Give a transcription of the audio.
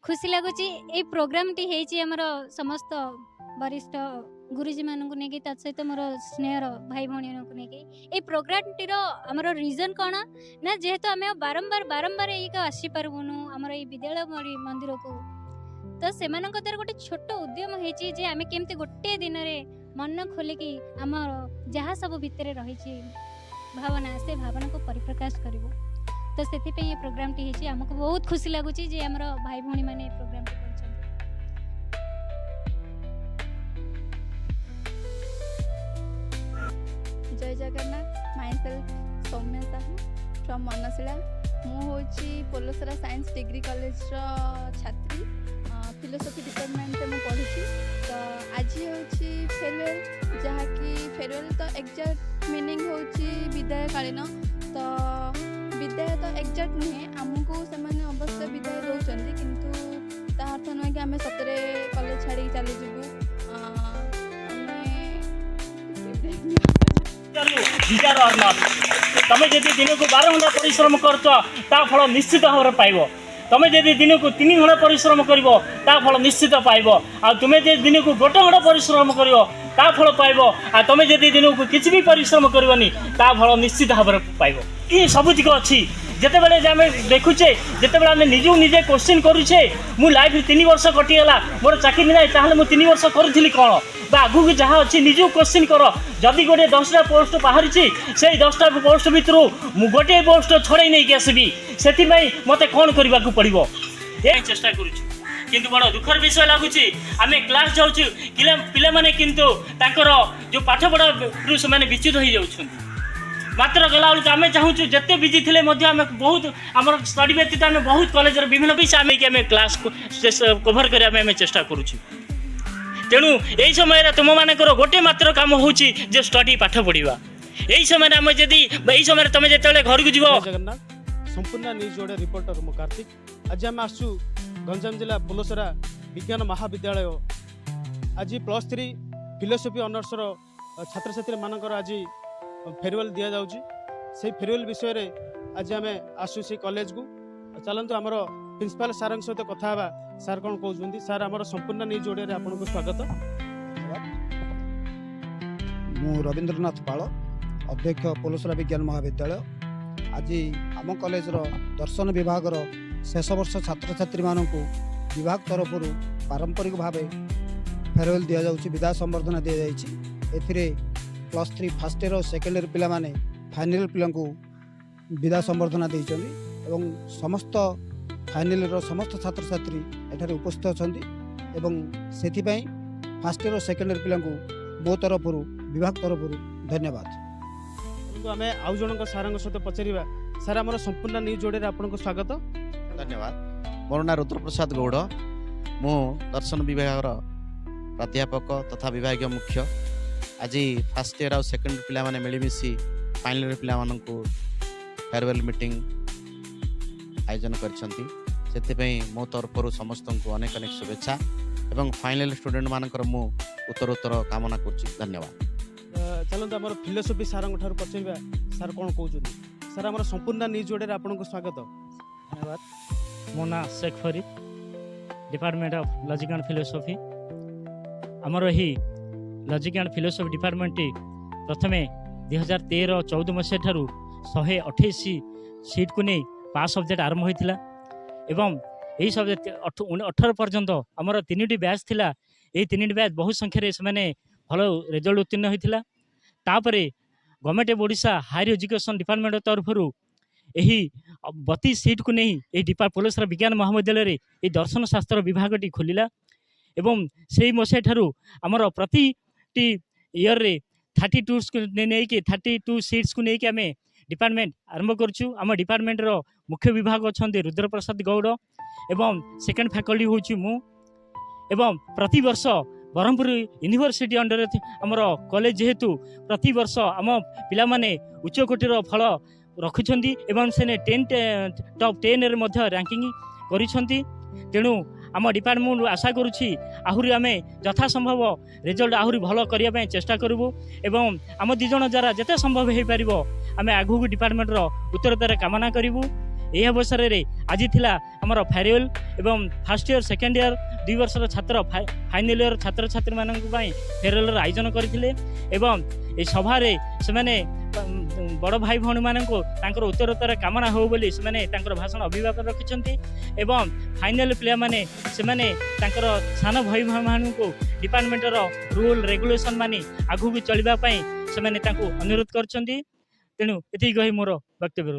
खुशी लगुच ये प्रोग्राम टी हेची हमर समस्त वरिष्ठ गुरुजी मानक नहीं सहित मोर स्नेहर भाई भाई नहीं ये प्रोग्राम टीर आमर रिजन कौन ना जेहेतु आम बारंबार बारंबार ये आसी पार्बुनु आमर ये विद्यालय मंदिर को तो से गोटे छोट उद्यम होती आम केमती गोटे दिन में मन खोलिकी आमर जहाँ सब भितर रही भावना से भावना को परिप्रकाश करूँ तो से ये प्रोग्राम टी होती आमको बहुत खुशी लगुच आमर भाई भाई मैंने प्रोग्राम टी Jai Jagannath myself Soumya Sahu from Manshila मुझे पोलसरा साइंस डिग्री कॉलेज छात्री फिलोसफी डिपार्टमेंट में पढ़ी तो आज हूँ फेयरवेल जहाँकि फेयरवेल तो एक्जाक्ट मीनिंग हूँ विदायकालीन तो विदाय तो एक्जाक्ट नुहे आमको से अवश्य विदाय दौरान किंतु ता अर्थ नुहे कि आम सतरे कॉलेज छाड़ी चली जीवु विचार तमें जब दिन को 12 घंटा परिश्रम कर फल निश्चित भाव में पाइब तुम्हें जब दिन को 3 घंटा परिश्रम कर फल निश्चित पाइब आ तुम्हें जब दिन को 1 घंटा परिश्रम कर फल पाइब आ तुम्हें जब दिन को किसी भी परिश्रम करनी फल निश्चित भाव में पाइब ये सबुतिक अच्छी जिते बड़े आम देखुचे जिते बड़े आम निजू निजे क्वेश्चन करुचे मु लाइफ 3 वर्ष कटिगला मोर चाकरी ना ताहले मु 3 वर्ष करूली कौन आगू की जहाँ अच्छी निजू क्वेश्चन कर जदि गोटे 10टा पोस्ट बाहरी से 10टा पोस्ट भितर गोटे पोस्ट छड़े नहीं आसबि से मत कौन करने को पड़ो ये चेष्टा करुँ बड़ दुखर विषय लगुच आम क्लास जाऊँ पिला माने किंतु तांकर जो पाठ पढ़ा से विच्युत हो जाऊँ मात्र गला बेलू आम चाहूँ जिते बिजी थे आम बहुत आम स्टडी व्यतीत आम बहुत कॉलेज विभिन्न विषय आम क्लास कभर करने चेष्टा करुँ तेणु यही समय तुम मानकर गोटे मात्र काम होची जे स्टडी पाठ पढ़ा यही समय आम जदि यही समय तुम जो घर को जीव जगन्नाथ संपूर्ण न्यूज ओडिया रिपोर्टर मु कार्तिक आज आम आसु गंजाम जिला पोलसरा विज्ञान महाविद्यालय आज +3 फिलोसफी ऑनर्सर छात्र छात्री मानकर आज फेयरवेल दि जाउची से फेयरवेल विषय रे आज आम आसु से कॉलेज को चलतु आमर प्रिंसिपल सार सहित कथा हवा सार कौन कहते सार आमर संपूर्ण न्यूज ओडिया आपन को स्वागत मु रवींद्रनाथ पाल अध्यक्ष पोलसरा विज्ञान महाविद्यालय आज आम कॉलेज दर्शन विभाग शेष वर्ष छात्र छात्री मानक विभाग तरफ पारंपरिक भाव फेयरवेल दि जाउची विदाय संबर्धना दि जाइए +3 फर्स्ट ईयर और सेकेंड ईयर पिला माने फाइनल पिला को विदाय संबर्धना देइछन एवं समस्त फाइनल रो समस्त छात्र छात्री एठारे उपस्थित अछंती एवं सेथि पई फर्स्ट ईयर और सेकेंड ईयर पिला को मो तरफ विभाग तरफ धन्यवाद। आम आउ जन सार सहित पचारा सार आम संपूर्ण न्यूज ओडिया आपन को स्वागत धन्यवाद। मोर ना रुद्रप्रसाद गौड़ मु दर्शन विभाग प्राध्यापक तथा विभाग मुख्य आज फर्स्ट ईयर और सेकेंड पिला माने मिलमिशी फाइनल ईयर पिला मानक फेयरवेल मीटिंग आयोजन करते मो तरफ समस्त को अनेक अनेक शुभेच्छा एवं फाइनल स्टूडेंट मानकर मु उत्तर कामना कर धन्यवाद। चलते आम फिलोसफी सार पचारा सार कौन कहते सार आम संपूर्ण न्यूज ओडिया आपन को स्वागत धन्यवाद। मो ना Shaikh Farid department of logic and philosophy आमर ही लॉजिक एंड फिलोसफी डिपार्टमेंट प्रथम 2013-14 मसीहा ठारू 128 सीट को नहीं 5 सब्जेक्ट आरंभ होता एवं यही सब्जेक्ट 18 पर्यंत आमर 3टी बैच थिला यही 3टी बैच बहुत संख्यार से भल रिजल्ट उत्तीर्ण होता तापर government of Odisha higher education department तरफ यही 32 सीट को नहीं यही पोलसरा विज्ञान महाविद्यालय ये दर्शन शास्त्र विभाग खोलिला एवं से मसीहा ठारू आमर प्रति ईयर रे 32 सीट्स को लेकिन आम डिपार्टमेंट आरंभ करुँ आम डिपार्टमेंट रो मुख्य विभाग अच्छा रुद्रप्रसाद गौड़ एवं सेकेंड फैकल्टी हूँ मु एवं प्रति वर्ष ब्रह्मपुर यूनिवर्सिटी अंडर आमर कॉलेज जेहेतु प्रति वर्ष आम पिला माने उच्च कोटीर फल रखुंट एवं से टॉप 10 रैंकिंग करिसेंती तेणु आम डिपार्टमेंट आशा करुँची आहरी आम यथा संभव रिजल्ट आहरी भल करने चेष्टा करूँ एवं आम 2 जन द्वारा जिते संभव हो पार आम आगू डिपार्टमेंटर उत्तरोत्तर कामना करूँ ଏହି ଅବସରରେ ଆଜି ଥିଲା ଆମର ଫେୟାରୱେଲ୍ ଏବଂ ଫାର୍ଷ୍ଟ ଇୟର ସେକେଣ୍ଡ ଇୟର 2 ବର୍ଷର ଛାତ୍ର ଫାଇନାଲ ଇୟର ଛାତ୍ରଛାତ୍ରୀମାନଙ୍କ ପାଇଁ ଫେୟାରୱେଲ୍ର ଆୟୋଜନ କରିଥିଲେ ଏବଂ ଏହି ସଭାରେ ସେମାନେ ବଡ଼ ଭାଇ ଭଉଣୀମାନଙ୍କୁ ତାଙ୍କର ଉତ୍ତରୋତ୍ତର କାମନା ହେଉ ବୋଲି ସେମାନେ ତାଙ୍କର ଭାଷଣ ଅଭିଭାବକ ରଖିଛନ୍ତି ଏବଂ ଫାଇନାଲ ପିଲାମାନେ ସେମାନେ ତାଙ୍କର ସାନ ଭାଇ ଭଉଣୀମାନଙ୍କୁ ଡିପାର୍ଟମେଣ୍ଟର ରୁଲ୍ ରେଗୁଲେସନ୍ ମାନି ଆଗକୁ ଚଳିବା ପାଇଁ ସେମାନେ ତାଙ୍କୁ ଅନୁରୋଧ କରିଛନ୍ତି। ତେଣୁ ଏତିକି କହି ମୋର ବକ୍ତବ୍ୟ